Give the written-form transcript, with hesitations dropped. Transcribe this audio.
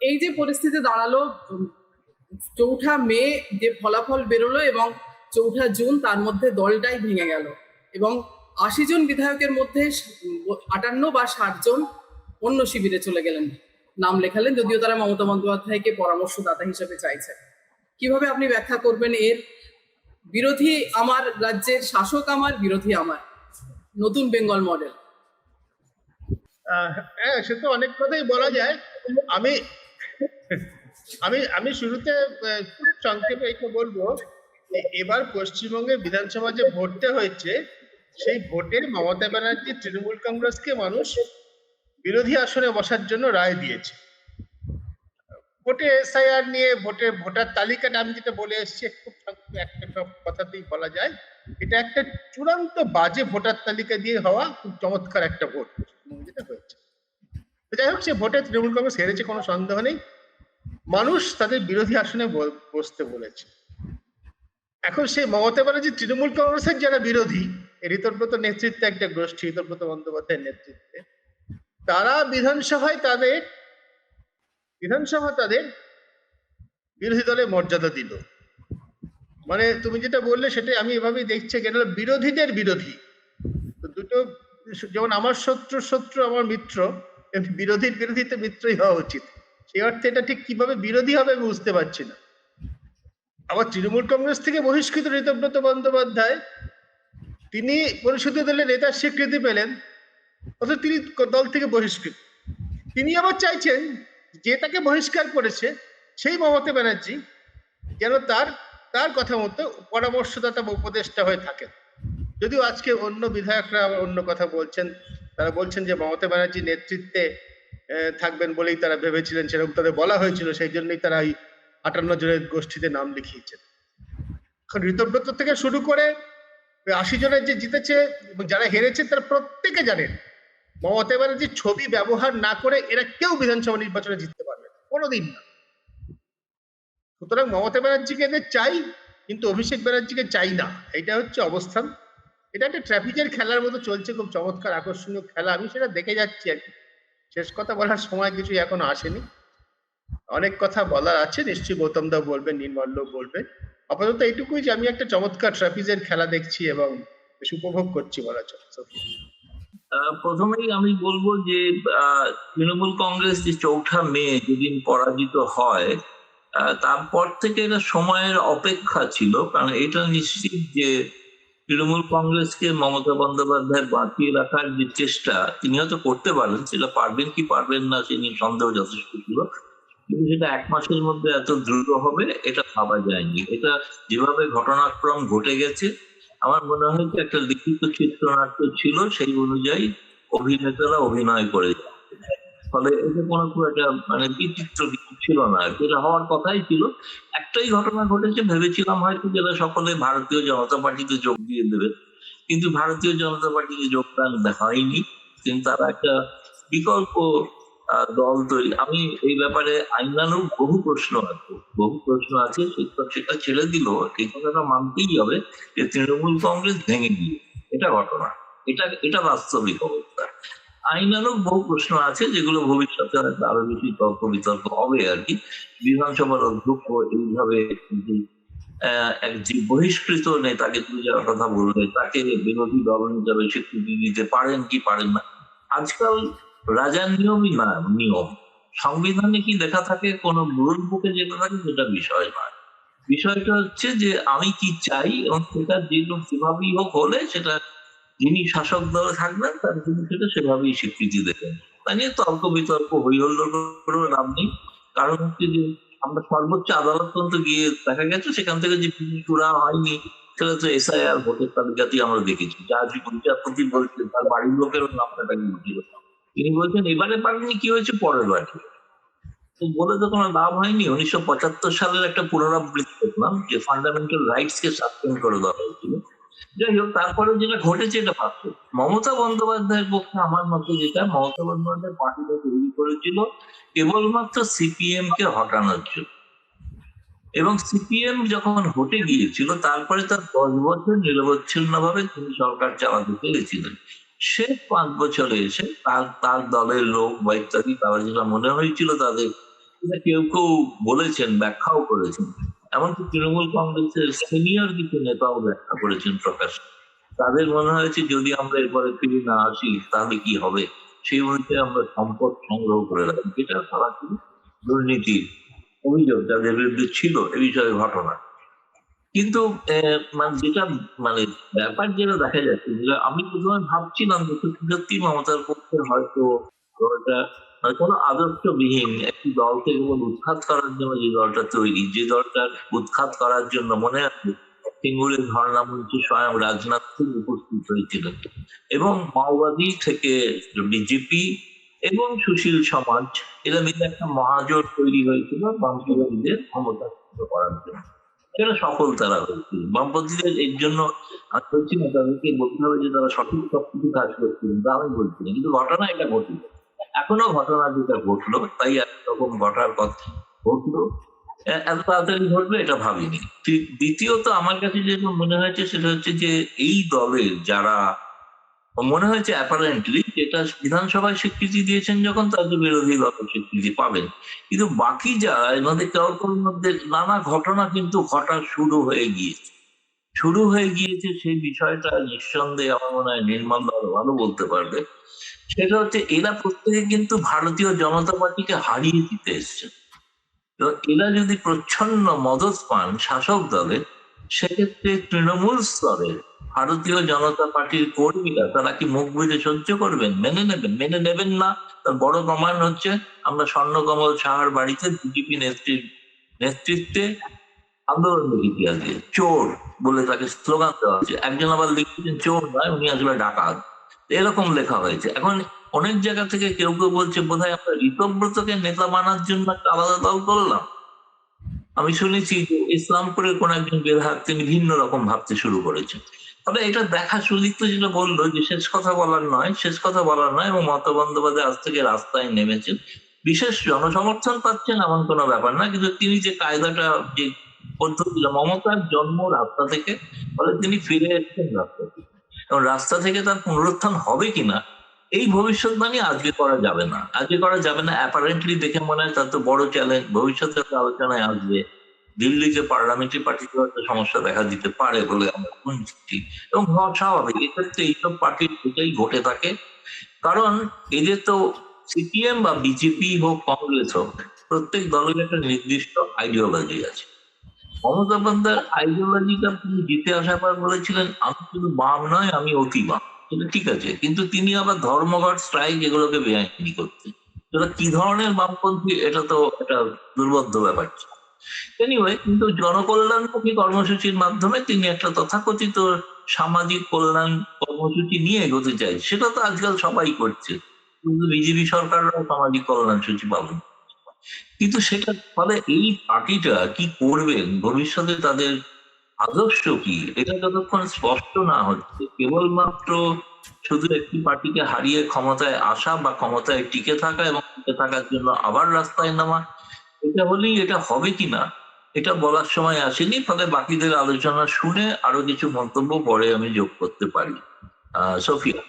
এই যে পরিস্থিতি দাঁড়ালো, 4ঠা মে যে ফলাফল বেরোলো এবং 4ঠা জুন তার মধ্যে দলটাই ভেঙে গেল এবং 80 জন বিধায়কের মধ্যে 58 বা 60 জন অন্য শিবিরে চলে গেলেন, নাম লেখালেন, যদিও তারা মমতা বন্দ্যোপাধ্যায়কে পরামর্শদাতা হিসেবে চাইছে। কিভাবে আপনি ব্যাখ্যা করবেন এর বিরোধী আমার রাজ্যের, শাসক আমার, বিরোধী আমার, নতুন বেঙ্গল মডেল? হ্যাঁ, সে তো অনেক কথাই বলা যায়। আমি আমি আমি শুরুতে খুব সংক্ষেপে এটা বলবো, এবার পশ্চিমবঙ্গে বিধানসভা যে ভোটটা হয়েছে, সেই ভোটে মমতা ব্যানার্জি তৃণমূল কংগ্রেসকে মানুষ বিরোধী আসনে বসার জন্য রায় দিয়েছে। ভোটে এসআইআর নিয়ে ভোটার তালিকাটা আমি যেটা বলে এসেছি, খুব একটা কথাতেই বলা যায়, এটা একটা চূড়ান্ত বাজে ভোটার তালিকা দিয়ে হওয়া খুব চমৎকার একটা ভোট যেটা হয়েছে। যাই হোক, সে ভোটে তৃণমূল কংগ্রেস হেরেছে, কোনো সন্দেহ নেই। মানুষ তাদের বিরোধী আসনে বসতে বলেছে। এখন সেই মমতা ব্যানার্জি তৃণমূল কংগ্রেসের যারা বিরোধী, ঋতব্রত নেতৃত্বে একটা গোষ্ঠী, ঋতব্রত বন্দ্যোপাধ্যায়ের নেতৃত্বে, তারা বিধানসভা তাদের বিরোধী দলে মর্যাদা দিল। মানে তুমি যেটা বললে সেটাই আমি এভাবেই দেখছি, এটা হলো বিরোধীদের বিরোধী। তো দুটো, যেমন আমার শত্রু আমার মিত্র, বিরোধীর বিরোধীতে মিত্রই হওয়া উচিত। সেই অর্থে এটা ঠিক কিভাবে বিরোধী হবে আমি বুঝতে পারছি না। আবার তৃণমূল কংগ্রেস থেকে বহিষ্কৃত ঋতব্রত বন্দ্যোপাধ্যায়, তিনি পরিষদীয় দলের নেতার স্বীকৃতি পেলেন, অথচ তিনি দল থেকে বহিষ্কৃত। তিনি আবার চাইছেন যে তাকে বহিষ্কার করেছে সেই মমতা ব্যানার্জি যেন তার কথা মতো পরামর্শদাতা বা উপদেষ্টা হয়ে থাকেন। যদিও আজকে অন্য বিধায়করা আবার অন্য কথা বলছেন, তারা বলছেন যে মমতা ব্যানার্জি নেতৃত্বে থাকবেন বলেই তারা ভেবেছিলেন, সেরকম তাদের বলা হয়েছিল, সেই জন্যই তারা এই 58 জনের গোষ্ঠীতে নাম লিখিয়েছেন। এখন ঋতব্রত থেকে শুরু করে 80 জনের যে জিতেছে এবং যারা হেরেছে, তারা প্রত্যেকে জানেন মমতা ব্যানার্জির ছবি ব্যবহার না করে এরা কেউ বিধানসভা নির্বাচনে জিততে পারবে না, কোনোদিন না। সুতরাং মমতা ব্যানার্জিকে এদের চাই, কিন্তু অভিষেক ব্যানার্জিকে চাই না, এটা হচ্ছে অবস্থান। এটা একটা ট্রাফিকের খেলার মতো চলছে, খুব চমৎকার আকর্ষণীয় খেলা, আমি সেটা দেখে যাচ্ছি আর কি। শেষ কথা বলার সময় কিছু এখনো আসেনি, অনেক কথা বলার আছে, নিশ্চয়ই গৌতম দা বলবেন, নির্মল্য বলবেন। আপাতত এইটুকুই যে আমি একটা চমৎকার ট্রাফিকের খেলা দেখছি এবং বেশ উপভোগ করছি বলা চলে। প্রথমেই আমি বলবো যে তৃণমূল কংগ্রেস যে 4ঠা মে যেদিন পরাজিত হয়, তারপর থেকে এটা সময়ের অপেক্ষা ছিল, কারণ এটা নিশ্চিত যে তৃণমূল কংগ্রেসকে মমতা বন্দ্যোপাধ্যায়ের বাঁচিয়ে রাখার যে চেষ্টা তিনি হয়তো করতে পারেন, সেটা পারবেন কি পারবেন না সে নিয়ে সন্দেহ যথেষ্ট ছিল, কিন্তু সেটা 1 মাসের মধ্যে এত দ্রুত হবে এটা ভাবা যায়নি। এটা যেভাবে ঘটনাক্রম ঘটে গেছে, আমার মনে হয় যে একটা লিখিত চিত্রনাট্য ছিল, সেই অনুযায়ী অভিনেতারা অভিনয় করে, ফলে এটা কোনো খুব একটা মানে বিচিত্র কিছু ছিল না, যেটা হওয়ার কথাই ছিল। একটাই ঘটনা ঘটেছে, ভেবেছিলাম হয়তো যারা সকলে ভারতীয় জনতা পার্টিতে যোগ দিয়ে দেবে, কিন্তু ভারতীয় জনতা পার্টিতে যোগদান হয়নি, কিন্তু তারা একটা বিকল্প দল তৈরি। আমি এই ব্যাপারে আইনানুগ বহু প্রশ্ন আছে, সেটা ছেড়ে দিল, এই কথাটা মানতেই হবে যে তৃণমূল কংগ্রেস ভেঙে গিয়ে, এটা ঘটনা, এটা বাস্তবিক অবস্থা। আইনানুগ বহু প্রশ্ন আছে যেগুলো ভবিষ্যতে হয়তো আরো বেশি তর্ক বিতর্ক হবে আর কি। বিধানসভার অধ্যক্ষ এইভাবে এক যে বহিষ্কৃত নেতাকে তুলে যাওয়ার কথা বললে, তাকে বিরোধী দল হিসাবে স্বীকৃতি দিতে পারেন কি পারেন না, আজকাল রাজার নিয়মই না নিয়ম। সংবিধানে কি লেখা থাকে, কোন রুল বুকে যেটা থাকে সেটা বিষয় নয়। বিষয়টা হচ্ছে যে আমি কি চাই, এবং সেটা যে লোক যেভাবেই হোক হলে সেটা যিনি শাসক দলে থাকবেন তার জন্য সেটা সেভাবেই স্বীকৃতি দেবেন। তা নিয়ে তর্ক বিতর্ক হই হল্লোড় করেও লাভ নেই। কারণ হচ্ছে যে আমরা সর্বোচ্চ আদালত পর্যন্ত গিয়ে দেখা গেছে, সেখান থেকে যে চূড়া হয়নি সেটা তো এসআইআর ভোটের তালিকাতেই আমরা দেখেছি। যা বিচারপতি বলছেন তার বাড়ির লোকেরও নাম কাটা গিয়েছিল, তিনি বলছেন এবারে পারেনি, কি হয়েছে পরের বার। তো বলে তো কোনো লাভ হয়নি। 1975 সালের একটা পুনরাবৃত্তি দেখলাম যে ফান্ডামেন্টাল রাইটস কে সাসপেন্ড করে দেওয়া হয়েছিল। যাই হোক, তারপরে যেটা ঘটেছে এটা ভাবছ, মমতা বন্দ্যোপাধ্যায়ের পক্ষে আমার মতে যেটা, মমতা বন্দ্যোপাধ্যায় পার্টিটা তৈরি করেছিল কেবলমাত্র সিপিএম কে হটানোর জন্য, এবং সিপিএম যখন হটে গিয়েছিল তারপরে তার 10 বছর নিরবচ্ছিন্ন ভাবে তিনি সরকার চালাতে পেরেছিলেন। শেষ 5 বছরে এসে তার দলের লোক বা ইত্যাদি, তারা যেটা মনে হয়েছিল তাদের এটা কেউ কেউ বলেছেন, ব্যাখ্যাও করেছেন। এমনকি তৃণমূল কংগ্রেসের সিনিয়র কিছু নেতাও ব্যাখ্যা করেছেন প্রকাশ্যে। তাদের মনে হয়েছে যদি আমরা এরপরে ফিরে না আসি তাহলে কি হবে, সেই অনুযায়ী আমরা সম্পদ সংগ্রহ করে রাখি, যেটা সরাসরি দুর্নীতির অভিযোগ যাদের বিরুদ্ধে ছিল এ বিষয়ে ঘটনা। কিন্তু মানে যেটা মানে ব্যাপার যেটা দেখা যাচ্ছে, যেটা আমি প্রথমে ভাবছিলাম যে সত্যি সত্যি মমতার পক্ষে হয়তো দলটা মানে কোনো আদর্শবিহীন একটি দলকে কেবল উৎখাত করার জন্য যে দলটা তৈরি, যে দলটার উৎখাত করার জন্য মনে আছে সিঙ্গুরের ধর্ণা মঞ্চে স্বয়ং রাজনাথ সিং উপস্থিত হয়েছিলেন, এবং মাওবাদী থেকে বিজেপি এবং সুশীল সমাজ এরা মিলে একটা মহাজোট তৈরি হয়েছিল বামপন্থীদের ক্ষমতা করার জন্য। সেটা সফল তারা হয়েছিল। বামপন্থীদের এর জন্য আমি বলছি না তাদেরকে বলতে হবে যে তারা সঠিক সবকিছু কাজ করছিলেন, তা আমি বলছি না, কিন্তু ঘটনা এটা ঘটল, এখনো ঘটনা যেটা ঘটলো তাই একরকম ঘটার কথা ঘটলো, এত তাড়াতাড়ি ঘটবে এটা ভাবিনি। দ্বিতীয়ত আমার কাছে যেটা মনে হয়েছে সেটা হচ্ছে যে এই দলের যারা মনে হয়েছে অ্যাপারেন্টলি যেটা বিধানসভায় স্বীকৃতি দিয়েছেন যখন তাদের বিরোধী দলের স্বীকৃতি পাবেন, কিন্তু বাকি যারা এর মধ্যে কাউর মধ্যে নানা ঘটনা কিন্তু ঘটা শুরু হয়ে গিয়েছে সেই বিষয়টা নিঃসন্দেহে আমার মনে হয় নির্মল ভালো বলতে পারবে। সেটা হচ্ছে এরা প্রত্যেকে কিন্তু ভারতীয় জনতা পার্টিকে হারিয়ে দিতে এসছে। তো এরা যদি প্রচ্ছন্ন মদত পান শাসক দলে, সেক্ষেত্রে তৃণমূল স্তরে ভারতীয় জনতা পার্টির কর্মীরা তারা কি মুখ বুজে সহ্য করবেন, মেনে নেবেন না। তার বড় প্রমাণ হচ্ছে আমরা স্বর্ণকমল সাহার বাড়িতে বিজেপি নেতৃত্বে আন্দোলন দেখেছি, আজকে চোর বলে তাকে স্লোগান দেওয়া হয়েছে, একজন আবার লিখেছেন চোর নয় উনি আসলে ডাকাত, এরকম লেখা হয়েছে। এখন অনেক জায়গা থেকে কেউ কেউ বলছে বোধহয় আমরা ঋতব্রতকে নেতা বানার জন্য একটা আলাদা দল করলাম। আমি শুনেছি যে ইসলামপুরের কোন একজন বিধায়ক তিনি ভিন্ন রকম ভাবতে শুরু করেছেন। তবে এটা দেখা সুদীপ্ত যেটা বললো যে শেষ কথা বলার নয় এবং মমতা বন্দ্যোপাধ্যায় আজ থেকে রাস্তায় নেমেছেন, বিশেষ জনসমর্থন পাচ্ছেন এমন কোনো ব্যাপার না, কিন্তু তিনি যে কায়দাটা যে পদ্ধতি, মমতার জন্ম রাস্তা থেকে, ফলে তিনি ফিরে এসেছেন রাস্তা থেকে, এবং রাস্তা থেকে তার পুনরুত্থান হবে কিনা এই ভবিষ্যৎবাণী আজকে করা যাবে না। অ্যাপারেন্টলি দেখে মনে হয় তার তো বড় চ্যালেঞ্জ ভবিষ্যতে আলোচনায় আসবে, দিল্লিতে পার্লামেন্টারি পার্টিতে একটা সমস্যা দেখা দিতে পারে বলে আমরা শুনছি, এবং স্বাভাবিক এক্ষেত্রে এইসব পার্টির এটাই ঘটে থাকে। কারণ এদের তো সিপিএম বা বিজেপি হোক কংগ্রেস হোক প্রত্যেক দলের একটা নির্দিষ্ট আইডিওলজি আছে। মমতা বন্দ্যোপাধ্যায়ের আইডিওলজিটা তিনি জিতে আসার পর বলেছিলেন আমি শুধু বাম নয় আমি অতি বাম, সেটা ঠিক আছে, কিন্তু তিনি আবার ধর্মঘট স্ট্রাইক এগুলোকে বেআইনি করতেন। সেটা কি ধরনের বামপন্থী এটা তো একটা দুর্বোধ্য ব্যাপার ছিল। এনিওয়ে, কিন্তু জনকল্যাণমুখী কর্মসূচির মাধ্যমে তিনি একটা তথাকথিত সামাজিক কল্যাণ কর্মসূচি নিয়ে এগোতে চাই, সেটা তো আজকাল সবাই করছে, কিন্তু বিজেপি সরকাররাও সামাজিক কল্যাণ সূচি পালন। কিন্তু সেটা ফলে এই পার্টিটা কি করবেন ভবিষ্যতে, তাদের আদর্শ কি, এটা যতক্ষণ স্পষ্ট না হচ্ছে, কেবলমাত্র শুধু একটি পার্টিকে হারিয়ে ক্ষমতায় আসা বা ক্ষমতায় টিকে থাকা এবং টিকে থাকার জন্য আবার রাস্তায় নামা, এটা হলেই এটা হবে কিনা এটা বলার সময় আসেনি। ফলে বাকিদের আলোচনা শুনে আরো কিছু মন্তব্য পরে আমি যোগ করতে পারি। সোফিয়া।